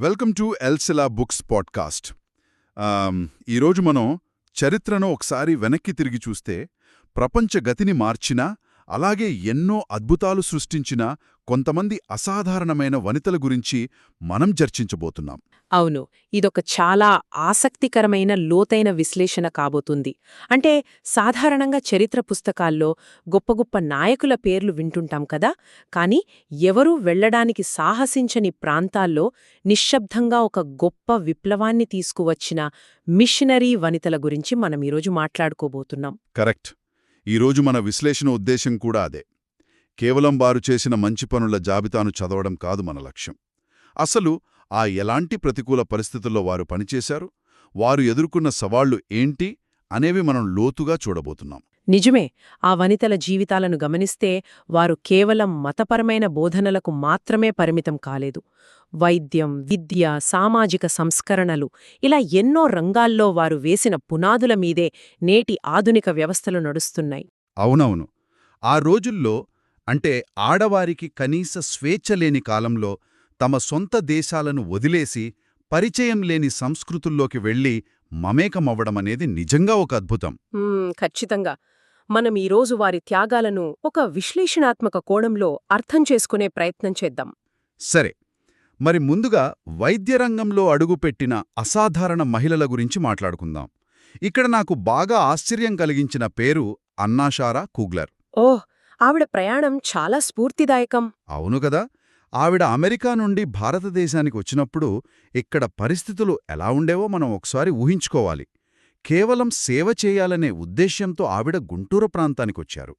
Welcome to ఎల్సిలా books podcast. ఈరోజు మనం చరిత్రను ఒకసారి వెనక్కి తిరిగి చూస్తే ప్రపంచ గతిని మార్చిన, అలాగే ఎన్నో అద్భుతాలు సృష్టించిన కొంతమంది అసాధారణమైన వనితల గురించి మనం చర్చించబోతున్నాం. అవును, ఇదొక చాలా ఆసక్తికరమైన లోతైన విశ్లేషణ కాబోతుంది. అంటే సాధారణంగా చరిత్ర పుస్తకాల్లో గొప్ప గొప్ప నాయకుల పేర్లు వింటుంటాం కదా, కానీ ఎవరూ వెళ్లడానికి సాహసించని ప్రాంతాల్లో నిశ్శబ్దంగా ఒక గొప్ప విప్లవాన్ని తీసుకువచ్చిన మిషనరీ వనితల గురించి మనం ఈరోజు మాట్లాడుకోబోతున్నాం. కరెక్ట్. ఈరోజు మన విశ్లేషణ ఉద్దేశం కూడా అదే. కేవలం వారు చేసిన మంచి పనుల జాబితాను చదవడం కాదు మన లక్ష్యం. అసలు ఆ ఎలాంటి ప్రతికూల పరిస్థితుల్లో వారు పనిచేశారు, వారు ఎదుర్కొన్న సవాళ్లు ఏంటి అనేవి మనం లోతుగా చూడబోతున్నాం. నిజమే, ఆ వనితల జీవితాలను గమనిస్తే వారు కేవలం మతపరమైన బోధనలకు మాత్రమే పరిమితం కాలేదు. వైద్యం, విద్య, సామాజిక సంస్కరణలు ఇలా ఎన్నో రంగాల్లో వారు వేసిన పునాదుల మీదే నేటి ఆధునిక వ్యవస్థలు నడుస్తున్నాయి. అవునవును. ఆ రోజుల్లో, అంటే ఆడవారికి కనీస స్వేచ్ఛ లేని కాలంలో, తమ సొంత దేశాలను వదిలేసి పరిచయం లేని సంస్కృతుల్లోకి వెళ్లి మమేకమవ్వడమనేది నిజంగా ఒక అద్భుతం. ఖచ్చితంగా. మనం ఈరోజు వారి త్యాగాలను ఒక విశ్లేషణాత్మక కోణంలో అర్థం చేసుకునే ప్రయత్నం చేద్దాం. సరే, మరి ముందుగా వైద్యరంగంలో అడుగుపెట్టిన అసాధారణ మహిళల గురించి మాట్లాడుకుందాం. ఇక్కడ నాకు బాగా ఆశ్చర్యం కలిగించిన పేరు అన్నాషారా కుగ్లర్. ఓహ్, ఆవిడ ప్రయాణం చాలా స్ఫూర్తిదాయకం. అవును కదా. ఆవిడ అమెరికా నుండి భారతదేశానికి వచ్చినప్పుడు ఇక్కడ పరిస్థితులు ఎలా ఉండేవో మనం ఒకసారి ఊహించుకోవాలి. కేవలం సేవ చేయాలనే ఉద్దేశ్యంతో ఆవిడ గుంటూరు ప్రాంతానికొచ్చారు.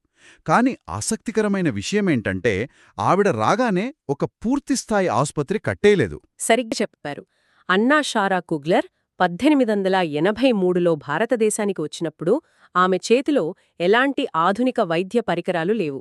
కాని ఆసక్తికరమైన విషయమేంటంటే, ఆవిడ రాగానే ఒక పూర్తిస్థాయి ఆసుపత్రి కట్టేయలేదు. సరిగ్గా చెప్పారు. అన్నాషారా కుగ్లర్ 1883లో భారతదేశానికి వచ్చినప్పుడు ఆమె చేతిలో ఎలాంటి ఆధునిక వైద్య పరికరాలు లేవు.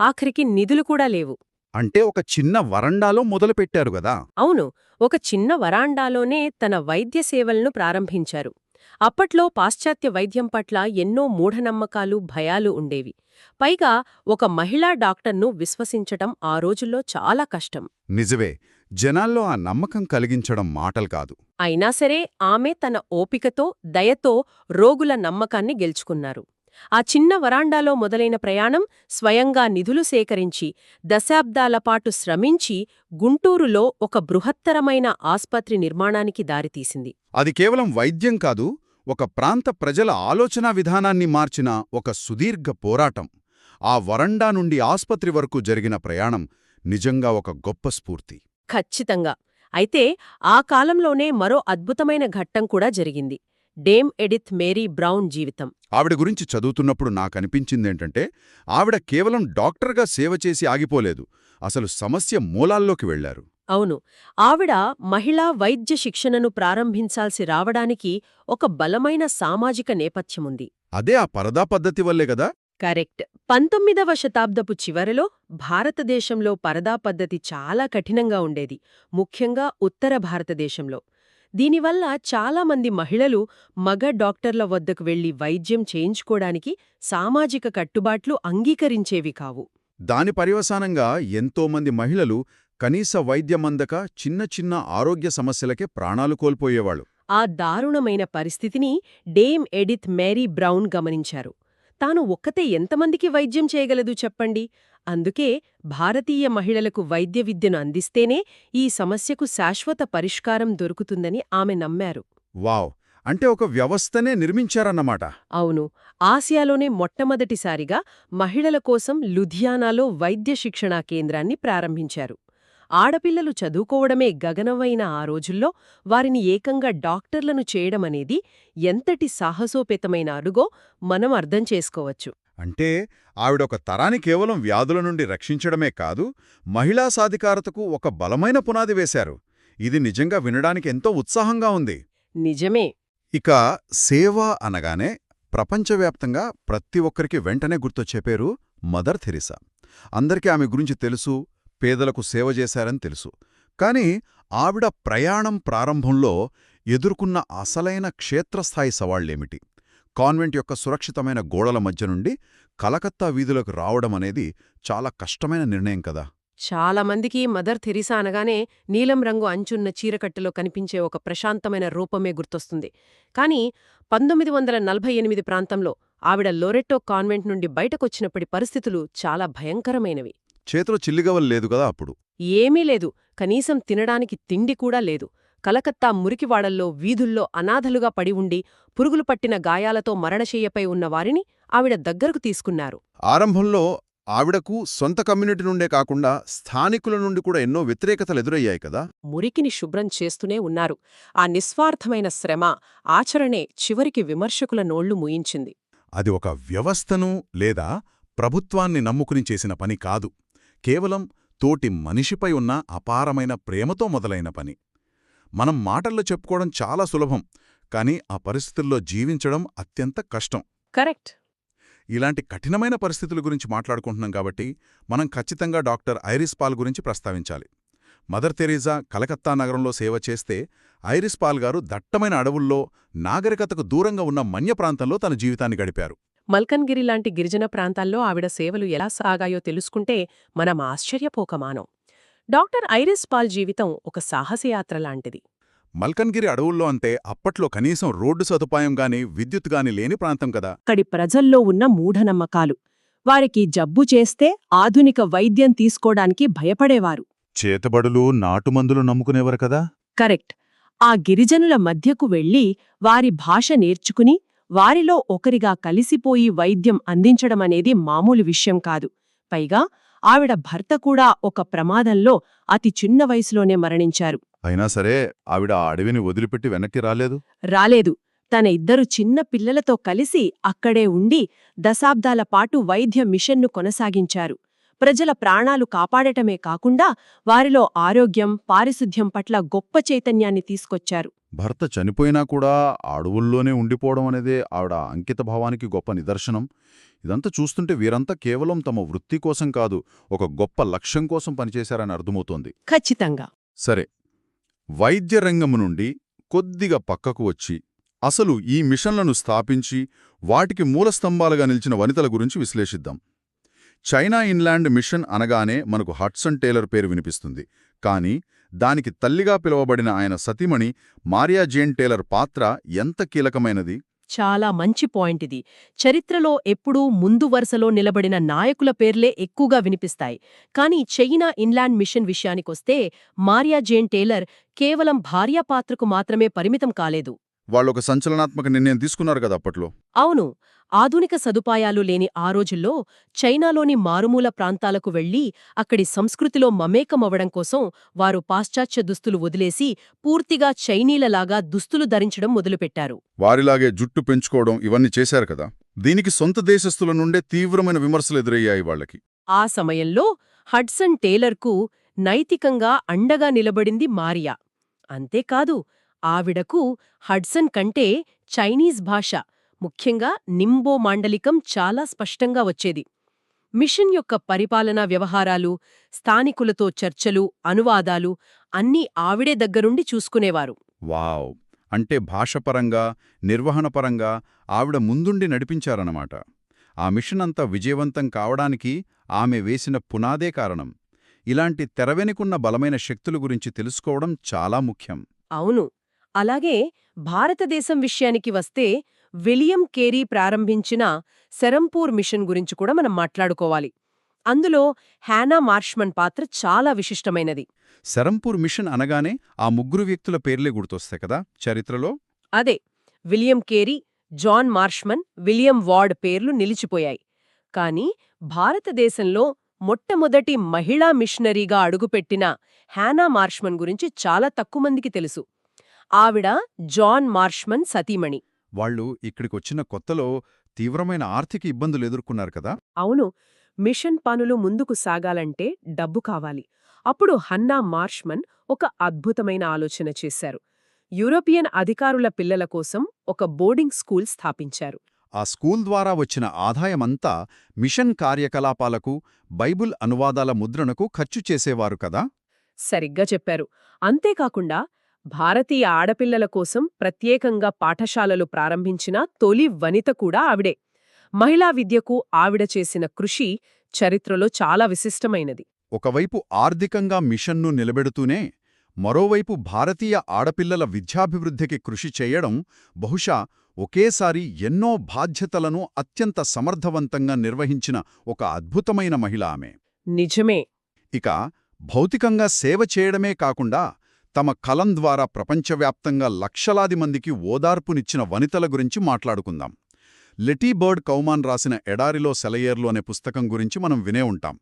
ఆఖరికి నిధులు కూడా లేవు. అంటే ఒక చిన్న వరండాలో మొదలుపెట్టారు గదా. అవును, ఒక చిన్న వరాండాలోనే తన వైద్య సేవలను ప్రారంభించారు. అప్పట్లో పాశ్చాత్య వైద్యం పట్ల ఎన్నో మూఢనమ్మకాలు, భయాలు ఉండేవి. పైగా ఒక మహిళా డాక్టర్ను విశ్వసించటం ఆ రోజుల్లో చాలా కష్టం. నిజవే, జనాల్లో ఆ నమ్మకం కలిగించడం మాటలు కాదు. అయినా సరే ఆమె తన ఓపికతో, దయతో రోగుల నమ్మకాన్ని గెలుచుకున్నారు. ఆ చిన్న వరాండాలో మొదలైన ప్రయాణం స్వయంగా నిధులు సేకరించి, దశాబ్దాలపాటు శ్రమించి గుంటూరులో ఒక బృహత్తరమైన ఆస్పత్రి నిర్మాణానికి దారితీసింది. అది కేవలం వైద్యం కాదు, ఒక ప్రాంత ప్రజల ఆలోచనా విధానాన్ని మార్చిన ఒక సుదీర్ఘ పోరాటం. ఆ వరండా నుండి ఆస్పత్రి వరకు జరిగిన ప్రయాణం నిజంగా ఒక గొప్ప స్ఫూర్తి. ఖచ్చితంగా. అయితే ఆ కాలంలోనే మరో అద్భుతమైన ఘట్టం కూడా జరిగింది. డేమ్ ఎడిత్ మేరీ బ్రౌన్ జీవితం. ఆవిడ గురించి చదువుతున్నప్పుడు నాకనిపించిందేంటంటే, ఆవిడ కేవలం డాక్టర్గా సేవ చేసి ఆగిపోలేదు, అసలు సమస్య మూలాల్లోకి వెళ్లారు. అవును, ఆవిడ మహిళా వైద్య శిక్షణను ప్రారంభించాల్సి రావడానికి ఒక బలమైన సామాజిక నేపథ్యముంది. అదే ఆ పరదా పద్ధతి వల్లే గదా. కరెక్ట్. 19వ శతాబ్దపు చివరలో భారతదేశంలో పరదా పద్ధతి చాలా కఠినంగా ఉండేది, ముఖ్యంగా ఉత్తర భారతదేశంలో. దీనివల్ల చాలామంది మహిళలు మగ డాక్టర్ల వద్దకు వెళ్లి వైద్యం చేయించుకోడానికి సామాజిక కట్టుబాట్లు అంగీకరించేవి కావు. దాని పర్యవసానంగా ఎంతోమంది మహిళలు కనీస వైద్యమందక చిన్న చిన్న ఆరోగ్య సమస్యలకే ప్రాణాలు కోల్పోయేవాళ్లు. ఆ దారుణమైన పరిస్థితిని డేమ్ ఎడిత్ మేరీ బ్రౌన్ గమనించారు. తాను ఒక్కతే ఎంతమందికి వైద్యం చేయగలదు చెప్పండి. అందుకే భారతీయ మహిళలకు వైద్య విద్యను అందిస్తేనే ఈ సమస్యకు శాశ్వత పరిష్కారం దొరుకుతుందని ఆమె నమ్మారు. వావ్, అంటే ఒక వ్యవస్థనే నిర్మించారన్నమాట. అవును, ఆసియాలోనే మొట్టమొదటిసారిగా మహిళల కోసం లుధియానాలో వైద్య శిక్షణా కేంద్రాన్ని ప్రారంభించారు. ఆడపిల్లలు చదువుకోవడమే గగనమైన ఆ రోజుల్లో వారిని ఏకంగా డాక్టర్లను చేయడమనేది ఎంతటి సాహసోపేతమైన అడుగో మనం అర్థం చేసుకోవచ్చు. అంటే ఆవిడొక తరాన్ని కేవలం వ్యాధుల నుండి రక్షించడమే కాదు, మహిళా సాధికారతకు ఒక బలమైన పునాది వేశారు. ఇది నిజంగా వినడానికి ఎంతో ఉత్సాహంగా ఉంది. నిజమే. ఇక సేవ అనగానే ప్రపంచవ్యాప్తంగా ప్రతి ఒక్కరికి వెంటనే గుర్తొచ్చే పేరు మదర్ థెరిసా. అందరికీ ఆమె గురించి తెలుసు, పేదలకు సేవ చేశారని తెలుసు. కాని ఆవిడ ప్రయాణం ప్రారంభంలో ఎదుర్కొన్న అసలైన క్షేత్రస్థాయి సవాళ్లేమిటి? కాన్వెంట్ యొక్క సురక్షితమైన గోడల మధ్య నుండి కలకత్తా వీధులకు రావడమనేది చాలా కష్టమైన నిర్ణయం కదా. చాలా మందికి మదర్ థెరిసా అనగానే నీలం రంగు అంచున్న చీరకట్టెలో కనిపించే ఒక ప్రశాంతమైన రూపమే గుర్తొస్తుంది. కానీ 1948 ప్రాంతంలో ఆవిడ లోరెట్టో కాన్వెంట్ నుండి బయటకొచ్చినప్పటి పరిస్థితులు చాలా భయంకరమైనవి. చేతిలో చిల్లిగవ్వలు లేదు కదా అప్పుడు. ఏమీ లేదు, కనీసం తినడానికి తిండి కూడా లేదు. కలకత్తా మురికివాడల్లో వీధుల్లో అనాథలుగా పడి ఉండి పురుగులు పట్టిన గాయాలతో మరణశయ్యపై ఉన్న వారిని ఆవిడ దగ్గరకు తీసుకున్నారు. ఆరంభంలో ఆవిడకు సొంత కమ్యూనిటీ నుండే కాకుండా స్థానికుల నుండి కూడా ఎన్నో వ్యతిరేకతలు ఎదురయ్యాయి కదా. మురికిని శుభ్రం చేస్తూనే ఉన్నారు. ఆ నిస్వార్థమైన శ్రమ, ఆచరణే చివరికి విమర్శకుల నోళ్లు మూయించింది. అది ఒక వ్యవస్థను లేదా ప్రభుత్వాన్ని నమ్ముకుని చేసిన పని కాదు, కేవలం తోటి మనిషిపై ఉన్న అపారమైన ప్రేమతో మొదలైన పని. మనం మాటల్లో చెప్పుకోవడం చాలా సులభం, కానీ ఆ పరిస్థితుల్లో జీవించడం అత్యంత కష్టం. కరెక్ట్. ఇలాంటి కఠినమైన పరిస్థితుల గురించి మాట్లాడుకుంటున్నాం కాబట్టి మనం ఖచ్చితంగా డాక్టర్ ఐరిస్ పాల్ గురించి ప్రస్తావించాలి. మదర్ తెరీసా కలకత్తా నగరంలో సేవ చేస్తే ఐరిస్ పాల్ గారు దట్టమైన అడవుల్లో నాగరికతకు దూరంగా ఉన్న మన్య ప్రాంతంలో తన జీవితాన్ని గడిపారు. మల్కన్గిరి లాంటి గిరిజన ప్రాంతాల్లో ఆవిడ సేవలు ఎలా సాగాయో తెలుసుకుంటే మనం ఆశ్చర్యపోకమానం. డాక్టర్ ఐరిస్ పాల్ జీవితం ఒక సాహసయాత్ర లాంటిది. మల్కన్గిరి అడవుల్లో అంటే అప్పట్లో కనీసం రోడ్డు సదుపాయం గాని విద్యుత్ గాని లేని ప్రాంతం కదా. అక్కడి ప్రజల్లో ఉన్న మూఢనమ్మకాలు, వారికి జబ్బు చేస్తే ఆధునిక వైద్యం తీసుకోడానికి భయపడేవారు. చేతబడులు నాటుమందులు నమ్ముకునేవారు కదా. కరెక్ట్. ఆ గిరిజనుల మధ్యకు వెళ్లి వారి భాష నేర్చుకుని వారిలో ఒకరిగా కలిసిపోయి వైద్యం అందించడమనేది మామూలు విషయం కాదు. పైగా ఆవిడ భర్త కూడా ఒక ప్రమాదంలో అతి చిన్న వయసులోనే మరణించారు. అయినా సరే ఆవిడ ఆ అడవిని వదిలిపెట్టి వెనక్కి రాలేదు. తన 2 చిన్న పిల్లలతో కలిసి అక్కడే ఉండి దశాబ్దాల పాటు వైద్య మిషన్ను కొనసాగించారు. ప్రజల ప్రాణాలు కాపాడటమే కాకుండా వారిలో ఆరోగ్యం, పారిశుధ్యం పట్ల గొప్ప చైతన్యాన్ని తీసుకొచ్చారు. భర్త చనిపోయినా కూడా అడవుల్లోనే ఉండిపోవడం అనేది ఆవిడ అంకిత భావానికి గొప్ప నిదర్శనం. ఇదంతా చూస్తుంటే వీరంతా కేవలం తమ వృత్తి కోసం కాదు, ఒక గొప్ప లక్ష్యం కోసం పనిచేశారని అర్థమవుతోంది. ఖచ్చితంగా. సరే, వైద్య రంగము నుండి కొద్దిగా పక్కకు వచ్చి అసలు ఈ మిషన్లను స్థాపించి వాటికి మూలస్తంభాలుగా నిలిచిన వనితల గురించి విశ్లేషిద్దాం. చైనా ఇన్లాండ్ మిషన్ అనగానే మనకు హడ్సన్ టేలర్ పేరు వినిపిస్తుంది. కానీ దానికి తల్లిగా పిలువబడిన ఆయన సతీమణి మారియా జేన్ టేలర్ పాత్ర ఎంత కీలకమైనది. చాలా మంచి పాయింట్ ఇది. చరిత్రలో ఎప్పుడూ ముందు వరుసలో నిలబడిన నాయకుల పేర్లే ఎక్కువగా వినిపిస్తాయి. కానీ చైనా ఇన్లాండ్ మిషన్ విషయానికొస్తే మారియా జేన్ టేలర్ కేవలం భార్యా పాత్రకు మాత్రమే పరిమితం కాలేదు. వాళ్ళొక సంచలనాత్మక నిర్ణయం తీసుకున్నారు కదా అప్పట్లో. అవును. ఆధునిక సదుపాయాలు లేని ఆ రోజుల్లో చైనాలోని మారుమూల ప్రాంతాలకు వెళ్లి అక్కడి సంస్కృతిలో మమేకమవ్వడం కోసం వారు పాశ్చాత్య దుస్తులు వదిలేసి పూర్తిగా చైనీలలాగా దుస్తులు ధరించడం మొదలుపెట్టారు. వారిలాగే జుట్టు పెంచుకోవడం ఇవన్నీ చేశారు కదా. దీనికి సొంత దేశస్థుల నుండే తీవ్రమైన విమర్శలు ఎదురయ్యాయి వాళ్ళకి. ఆ సమయంలో హడ్సన్ టేలర్కు నైతికంగా అండగా నిలబడింది మారియా. అంతేకాదు, ఆవిడకు హడ్సన్ కంటే చైనీస్ భాష, ముఖ్యంగా నింబో మాండలికం చాలా స్పష్టంగా వచ్చేది. మిషన్ యొక్క పరిపాలనా వ్యవహారాలు, స్థానికులతో చర్చలు, అనువాదాలు అన్నీ ఆవిడే దగ్గరుండి చూసుకునేవారు. వావ్! అంటే భాషపరంగా, నిర్వహణపరంగా ఆవిడ ముందుండి నడిపించారన్నమాట. ఆ మిషన్ అంతా విజయవంతం కావడానికి ఆమె వేసిన పునాదే కారణం. ఇలాంటి తెరవెనుకున్న బలమైన శక్తుల గురించి తెలుసుకోవడం చాలా ముఖ్యం. అవును. అలాగే భారతదేశం విషయానికి వస్తే విలియం కేరీ ప్రారంభించిన సెరంపూర్ మిషన్ గురించి కూడా మనం మాట్లాడుకోవాలి. అందులో హ్యానా మార్ష్మన్ పాత్ర చాలా విశిష్టమైనది. సెరంపూర్ మిషన్ అనగానే ఆ 3 వ్యక్తుల పేర్లే గుర్తొస్తాయి కదా చరిత్రలో. అదే, William Carey, John Marshman, William Ward పేర్లు నిలిచిపోయాయి. కాని భారతదేశంలో మొట్టమొదటి మహిళా మిషనరీగా అడుగుపెట్టిన హ్యానా మార్ష్మన్ గురించి చాలా తక్కువ మందికి తెలుసు. ఆవిడ జాన్ మార్ష్మన్ సతీమణి. వాళ్ళు ఇక్కడికొచ్చిన కొత్తలో తీవ్రమైన ఆర్థిక ఇబ్బందులు ఎదుర్కొన్నారు కదా. అవును. మిషన్ పనులు ముందుకు సాగాలంటే డబ్బు కావాలి. అప్పుడు హన్నా మార్ష్మన్ ఒక అద్భుతమైన ఆలోచన చేశారు. యూరోపియన్ అధికారుల పిల్లల కోసం ఒక బోర్డింగ్ స్కూల్ స్థాపించారు. ఆ స్కూల్ ద్వారా వచ్చిన ఆదాయమంతా మిషన్ కార్యకలాపాలకు, బైబుల్ అనువాదాల ముద్రణకు ఖర్చు చేసేవారు కదా. సరిగ్గా చెప్పారు. అంతేకాకుండా భారతీయ ఆడపిల్లల కోసం ప్రత్యేకంగా పాఠశాలలు ప్రారంభించిన తొలి వనిత కూడా ఆవిడే. మహిళా విద్యకు ఆవిడ చేసిన కృషి చరిత్రలో చాలా విశిష్టమైనది. ఒకవైపు ఆర్థికంగా మిషన్ను నిలబెడుతూనే మరోవైపు భారతీయ ఆడపిల్లల విద్యాభివృద్ధికి కృషి చేయడం బహుశా ఒకేసారి ఎన్నో బాధ్యతలను అత్యంత సమర్థవంతంగా నిర్వహించిన ఒక అద్భుతమైన మహిళ ఆమె. నిజమే. ఇక భౌతికంగా సేవ చేయడమే కాకుండా తమ కలం ద్వారా ప్రపంచవ్యాప్తంగా లక్షలాది మందికి ఓదార్పునిచ్చిన వనితల గురించి మాట్లాడుకుందాం. లెటీ బర్డ్ కౌమాన్ రాసిన ఎడారిలో సెలయేర్లు అనే పుస్తకం గురించి మనం వినే ఉంటాం.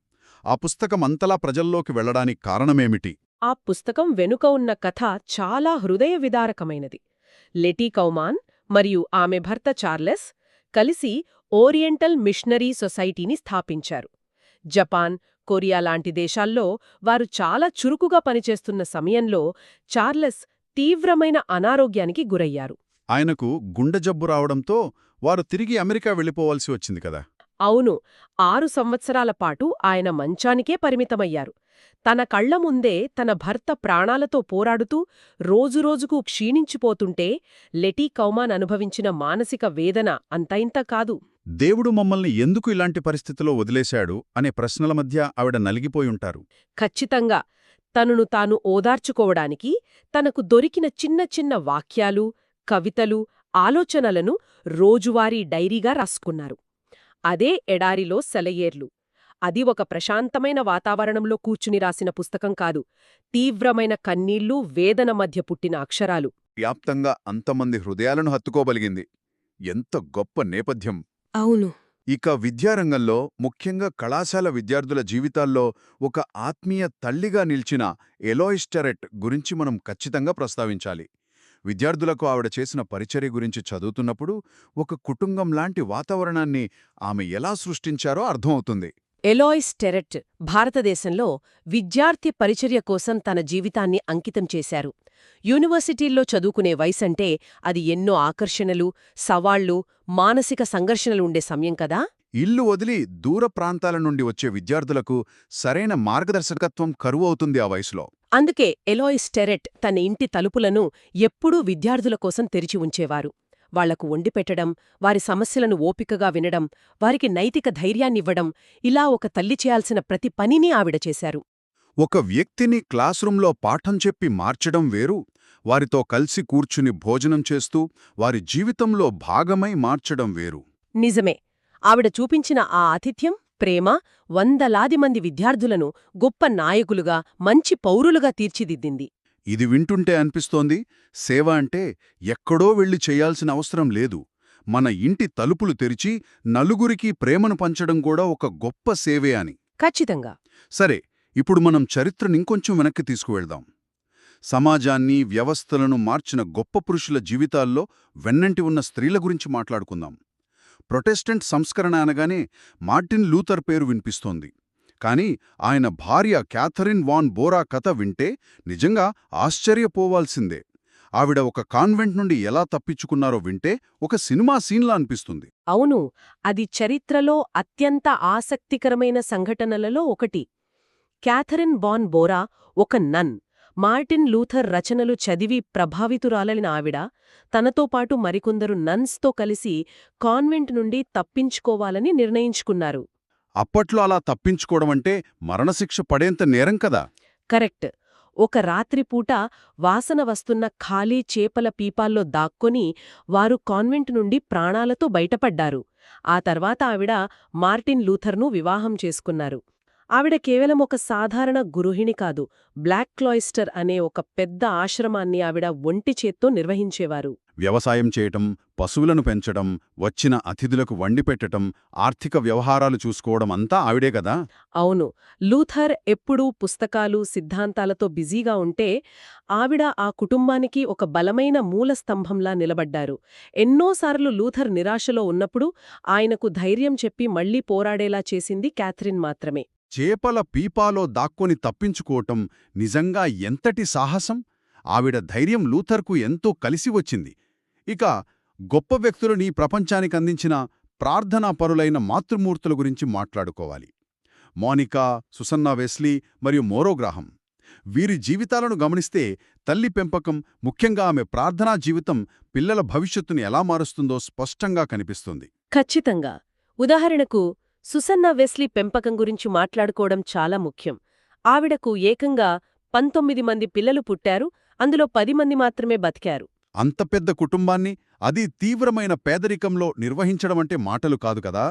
ఆ పుస్తకం అంతలా ప్రజల్లోకి వెళ్లడానికి కారణమేమిటి? ఆ పుస్తకం వెనుక ఉన్న కథ చాలా హృదయ విదారకమైనది. లెటీ కౌమాన్ మరియు ఆమె భర్త చార్లెస్ కలిసి ఓరియంటల్ మిషనరీ సొసైటీని స్థాపించారు. జపాన్, కొరియా లాంటి దేశాల్లో వారు చాలా చురుకుగా పనిచేస్తున్న సమయంలో చార్లెస్ తీవ్రమైన అనారోగ్యానికి గురయ్యారు. ఆయనకు గుండె జబ్బు రావడంతో వారు తిరిగి అమెరికా వెళ్ళిపోవాల్సి వచ్చింది కదా. అవును, 6 సంవత్సరాల పాటు ఆయన మంచానికే పరిమితమయ్యారు. తన కళ్ల ముందే తన భర్త ప్రాణాలతో పోరాడుతూ రోజురోజుకూ క్షీణించిపోతుంటే లెటీ కౌమాన్ అనుభవించిన మానసిక వేదన అంతయింత కాదు. దేవుడు మమ్మల్ని ఎందుకు ఇలాంటి పరిస్థితిలో వదిలేశాడు అనే ప్రశ్నల మధ్య ఆవిడ నలిగిపోయుంటారు. ఖచ్చితంగా తనను తాను ఓదార్చుకోవడానికి తనకు దొరికిన చిన్న చిన్న వాక్యాలు, కవితలు, ఆలోచనలను రోజువారీ డైరీగా రాసుకున్నారు. అదే ఎడారిలో సెలయేర్లు. అది ఒక ప్రశాంతమైన వాతావరణంలో కూర్చుని రాసిన పుస్తకం కాదు, తీవ్రమైన కన్నీళ్లు, వేదన మధ్య పుట్టిన అక్షరాలు. వ్యాప్తంగా అంతమంది హృదయాలను హత్తుకోగలిగింది. ఎంత గొప్ప నేపథ్యం! అవును. ఇక విద్యారంగంలో, ముఖ్యంగా కళాశాల విద్యార్థుల జీవితాల్లో ఒక ఆత్మీయ తల్లిగా నిల్చిన ఎలోయిస్ టెరెట్ గురించి మనం ఖచ్చితంగా ప్రస్తావించాలి. విద్యార్థులకు ఆవిడ చేసిన పరిచర్య గురించి చదువుతున్నప్పుడు ఒక కుటుంబంలాంటి వాతావరణాన్ని ఆమె ఎలా సృష్టించారో అర్థమవుతుంది. ఎలోయిస్ టెరెట్ భారతదేశంలో విద్యార్థి పరిచర్య కోసం తన జీవితాన్ని అంకితం చేశారు. యూనివర్సిటీల్లో చదువుకునే వయసంటే అది ఎన్నో ఆకర్షణలు, సవాళ్లు, మానసిక సంఘర్షణలు ఉండే సమయం కదా. ఇల్లు వదిలి దూర ప్రాంతాల నుండి వచ్చే విద్యార్థులకు సరైన మార్గదర్శకత్వం కరువు అవుతుంది ఆ వయసులో. అందుకే ఎలోయిస్ టెరెట్ తన ఇంటి తలుపులను ఎప్పుడూ విద్యార్థుల కోసం తెరిచి ఉంచేవారు. వాళ్లకు వండిపెట్టడం, వారి సమస్యలను ఓపికగా వినడం, వారికి నైతిక ధైర్యాన్నివ్వడం, ఇలా ఒక తల్లి చేయాల్సిన ప్రతి పనిని ఆవిడ చేశారు. ఒక వ్యక్తిని క్లాస్రూంలో పాఠం చెప్పి మార్చడం వేరు, వారితో కలిసి కూర్చుని భోజనం చేస్తూ వారి జీవితంలో భాగమై మార్చడం వేరు. నిజమే. ఆవిడ చూపించిన ఆ ఆతిథ్యం, ప్రేమ వందలాది మంది విద్యార్థులను గొప్ప నాయకులుగా, మంచి పౌరులుగా తీర్చిదిద్దింది. ఇది వింటుంటే అనిపిస్తోంది, సేవ అంటే ఎక్కడో వెళ్లి చేయాల్సిన అవసరం లేదు. మన ఇంటి తలుపులు తెరిచి నలుగురికి ప్రేమను పంచడం కూడా ఒక గొప్ప సేవే అని. ఖచ్చితంగా. సరే, ఇప్పుడు మనం చరిత్రనింకొంచెం వెనక్కి తీసుకువెళ్దాం. సమాజాన్ని, వ్యవస్థలను మార్చిన గొప్ప పురుషుల జీవితాల్లో వెన్నంటి ఉన్న స్త్రీల గురించి మాట్లాడుకుందాం. ప్రొటెస్టెంట్ సంస్కరణ అనగానే మార్టిన్ లూథర్ పేరు వినిపిస్తోంది. కాని ఆయన భార్య క్యాథరిన్ వాన్ బోరా కథ వింటే నిజంగా ఆశ్చర్యపోవాల్సిందే. ఆవిడ ఒక కాన్వెంట్ నుండి ఎలా తప్పించుకున్నారో వింటే ఒక సినిమా సీన్లా అనిపిస్తుంది. అవును, అది చరిత్రలో అత్యంత ఆసక్తికరమైన సంఘటనలలో ఒకటి. క్యాథరిన్ వాన్ బోరా ఒక నన్. మార్టిన్ లూథర్ రచనలు చదివి ప్రభావితురాలైన ఆవిడ తనతో పాటు మరికొందరు నన్స్తో కలిసి కాన్వెంట్ నుండి తప్పించుకోవాలని నిర్ణయించుకున్నారు. అప్పట్లో అలా తప్పించుకోవడమంటే మరణశిక్ష పడేంత నేరం కదా. కరెక్ట్. ఒక రాత్రిపూట వాసన వస్తున్న ఖాళీ చేపల పీపాల్లో దాక్కొని వారు కాన్వెంట్ నుండి ప్రాణాలతో బయటపడ్డారు. ఆ తర్వాత ఆవిడ మార్టిన్ లూథర్ను వివాహం చేసుకున్నారు. ఆవిడ కేవలం ఒక సాధారణ గృహిణి కాదు, బ్లాక్ క్లాయిస్టర్ అనే ఒక పెద్ద ఆశ్రమాన్ని ఆవిడ ఒంటి చేత్తో నిర్వహించేవారు. వ్యవసాయం చేయటం, పశువులను పెంచడం, వచ్చిన అతిథులకు వండిపెట్టటం, ఆర్థిక వ్యవహారాలు చూసుకోవడం అంతా ఆవిడే కదా. అవును. లూథర్ ఎప్పుడూ పుస్తకాలు, సిద్ధాంతాలతో బిజీగా ఉంటే ఆవిడ ఆ కుటుంబానికి ఒక బలమైన మూలస్తంభంలా నిలబడ్డారు. ఎన్నోసార్లు లూథర్ నిరాశలో ఉన్నప్పుడు ఆయనకు ధైర్యం చెప్పి మళ్లీ పోరాడేలా చేసింది క్యాథరిన్ మాత్రమే. చేపల పీపాలో దాక్కొని తప్పించుకోవటం నిజంగా ఎంతటి సాహసం! ఆవిడ ధైర్యం లూథర్కు ఎంతో కలిసి వచ్చింది. ఇక గొప్ప వ్యక్తులని ప్రపంచానికందించిన ప్రార్థనాపరులైన మాతృమూర్తుల గురించి మాట్లాడుకోవాలి. మోనికా, సుసన్నా వెస్లీ మరియు మోరోగ్రాహం. వీరి జీవితాలను గమనిస్తే తల్లి పెంపకం, ముఖ్యంగా ఆమె ప్రార్థనా జీవితం పిల్లల భవిష్యత్తుని ఎలా మారుస్తుందో స్పష్టంగా కనిపిస్తుంది. ఖచ్చితంగా. ఉదాహరణకు సుసన్నా వెస్లీ పెంపకం గురించి మాట్లాడుకోవడం చాలా ముఖ్యం. ఆవిడకు ఏకంగా 19 మంది పిల్లలు పుట్టారు, అందులో 10 మంది మాత్రమే బతికారు. అంత పెద్ద కుటుంబాన్ని అది తీవ్రమైన పేదరికంలో నిర్వహించడమంటే మాటలు కాదు కదా.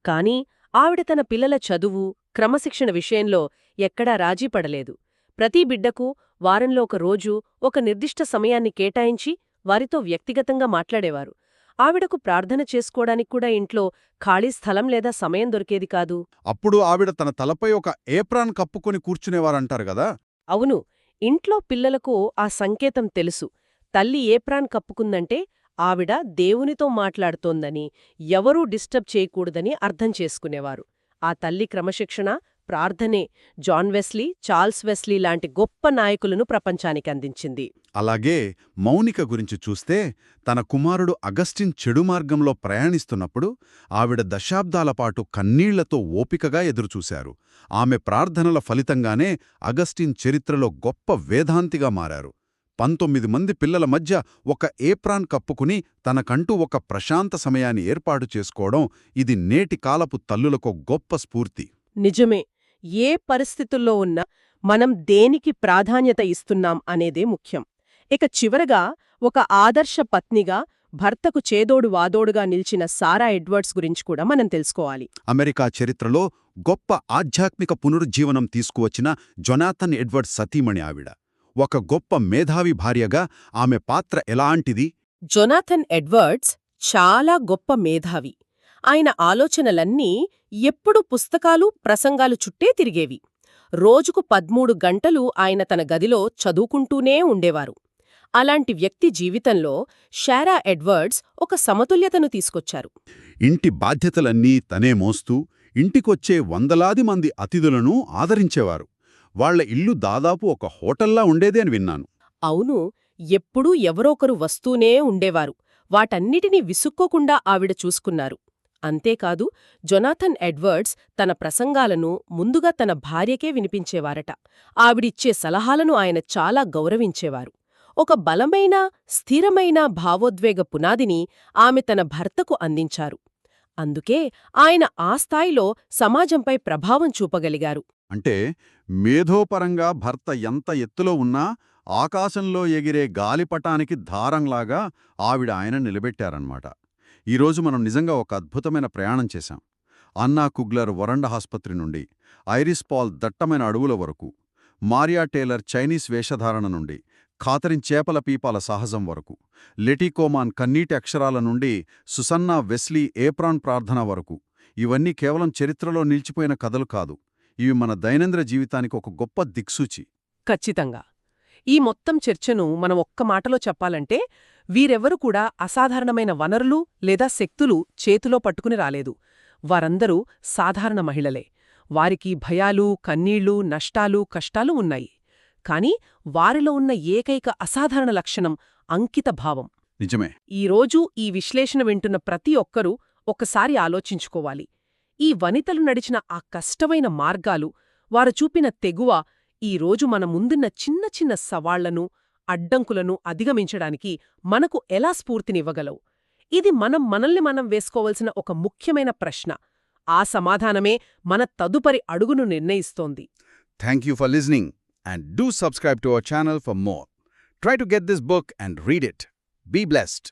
కాని ఆవిడ తన పిల్లల చదువు, క్రమశిక్షణ విషయంలో ఎక్కడా రాజీ పడలేదు. ప్రతి బిడ్డకు వారంలో ఒక రోజు, ఒక నిర్దిష్ట సమయాన్ని కేటాయించి వారితో వ్యక్తిగతంగా మాట్లాడేవారు. ఆవిడకు ప్రార్థన చేసుకోవడానికి కూడా ఇంట్లో ఖాళీ స్థలం లేదా సమయం దొరికేది కాదు. అప్పుడు ఆవిడ తన తలపై ఒక ఏప్రాన్ కప్పుకొని కూర్చునేవారంటారు గదా. అవును, ఇంట్లో పిల్లలకు ఆ సంకేతం తెలుసు. తల్లి ఏప్రాన్ కప్పుకుందంటే ఆవిడ దేవునితో మాట్లాడుతోందని, ఎవరూ డిస్టర్బ్ చేయకూడదని అర్థం చేసుకునేవారు. ఆ తల్లి క్రమశిక్షణ, ప్రార్థనే జాన్ వెస్లీ, చార్ల్స్ వెస్లీ లాంటి గొప్ప నాయకులను ప్రపంచానికి అందించింది. అలాగే మౌనిక గురించి చూస్తే, తన కుమారుడు అగస్టిన్ చెడు మార్గంలో ప్రయాణిస్తున్నప్పుడు ఆవిడ దశాబ్దాలపాటు కన్నీళ్లతో ఓపికగా ఎదురుచూశారు. ఆమె ప్రార్థనల ఫలితంగానే అగస్టిన్ చరిత్రలో గొప్ప వేదాంతిగా మారారు. 19 మంది పిల్లల మధ్య ఒక ఏప్రాన్ కప్పుకుని తనకంటూ ఒక ప్రశాంత సమయాన్ని ఏర్పాటు చేసుకోవడం, ఇది నేటి కాలపు తల్లులకు గొప్ప స్ఫూర్తి. నిజమే. ఏ పరిస్థితుల్లో ఉన్నా మనం దేనికి ప్రాధాన్యత ఇస్తున్నాం అనేదే ముఖ్యం. ఇక చివరగా ఒక ఆదర్శ పత్నిగా, భర్తకు చేదోడు వాదోడుగా నిలిచిన సారా ఎడ్వర్డ్స్ గురించి కూడా మనం తెలుసుకోవాలి. అమెరికా చరిత్రలో గొప్ప ఆధ్యాత్మిక పునరుజ్జీవనం తీసుకువచ్చిన జొనాథన్ ఎడ్వర్డ్స్ సతీమణి ఆవిడ. ఒక గొప్ప మేధావి భార్యగా ఆమె పాత్ర ఎలాంటిది? జొనాథన్ ఎడ్వర్డ్స్ చాలా గొప్ప మేధావి. ఆయన ఆలోచనలన్నీ ఎప్పుడూ పుస్తకాలు, ప్రసంగాలు చుట్టే తిరిగేవి. రోజుకు 13 గంటలు ఆయన తన గదిలో చదువుకుంటూనే ఉండేవారు. అలాంటి వ్యక్తి జీవితంలో శారా ఎడ్వర్డ్స్ ఒక సమతుల్యతను తీసుకొచ్చారు. ఇంటి బాధ్యతలన్నీ తనే మోస్తూ ఇంటికొచ్చే వందలాది మంది అతిథులను ఆదరించేవారు. వాళ్ల ఇల్లు దాదాపు ఒక హోటల్లా ఉండేదే అని విన్నాను. అవును, ఎప్పుడూ ఎవరొకరు వస్తూనే ఉండేవారు. వాటన్నిటినీ విసుక్కోకుండా ఆవిడ చూసుకున్నారు. అంతేకాదు, జొనాథన్ ఎడ్వర్డ్స్ తన ప్రసంగాలను ముందుగా తన భార్యకే వినిపించేవారట. ఆవిడిచ్చే సలహాలను ఆయన చాలా గౌరవించేవారు. ఒక బలమైన, స్థిరమైన భావోద్వేగ పునాదిని ఆమె తన భర్తకు అందించారు. అందుకే ఆయన ఆ స్థాయిలో సమాజంపై ప్రభావం చూపగలిగారు. అంటే మేధోపరంగా భర్త ఎంత ఎత్తులో ఉన్నా ఆకాశంలో ఎగిరే గాలిపటానికి దారంలాగా ఆవిడ ఆయన నిలబెట్టారన్నమాట. ఈరోజు మనం నిజంగా ఒక అద్భుతమైన ప్రయాణం చేశాం. అన్నా కుగ్లర్ వరండ ఆస్పత్రి నుండి, ఐరిస్ పాల్ దట్టమైన అడవుల వరకు, మారియా టేలర్ చైనీస్ వేషధారణ నుండి, ఖాతరిన్ చేపల పీపాల సాహసం వరకు, లెటీ కోమాన్ కన్నీటి అక్షరాల నుండి సుసన్నా వెస్లీ ఏప్రాన్ ప్రార్థన వరకు. ఇవన్నీ కేవలం చరిత్రలో నిలిచిపోయిన కథలు కాదు. ఇవి మన దైనందిన జీవితానికి ఒక గొప్ప దిక్సూచి. ఖచ్చితంగా. ఈ మొత్తం చర్చను మనం ఒక్క మాటలో చెప్పాలంటే, వీరెవ్వరూ కూడా అసాధారణమైన వనరులు లేదా శక్తులు చేతిలో పట్టుకుని రాలేదు. వారందరూ సాధారణ మహిళలే. వారికి భయాలు, కన్నీళ్లు, నష్టాలు, కష్టాలు ఉన్నాయి. కాని వారిలో ఉన్న ఏకైక అసాధారణ లక్షణం అంకితభావం. నిజమే. ఈరోజు ఈ విశ్లేషణ వింటున్న ప్రతి ఒక్కరూ ఒక్కసారి ఆలోచించుకోవాలి. ఈ వనితలు నడిచిన ఆ కష్టమైన మార్గాలు, వారు చూపిన తెగువ ఈరోజు మన ముందున్న చిన్న చిన్న సవాళ్లను, అడ్డంకులను అధిగమించడానికి మనకు ఎలా స్ఫూర్తినివ్వగలవు? ఇది మనల్ని మనం వేసుకోవలసిన ఒక ముఖ్యమైన ప్రశ్న. ఆ సమాధానమే మన తదుపరి అడుగును నిర్ణయిస్తోంది. Thank you for listening and do subscribe to our channel for more. Try to get this book and read it. Be blessed.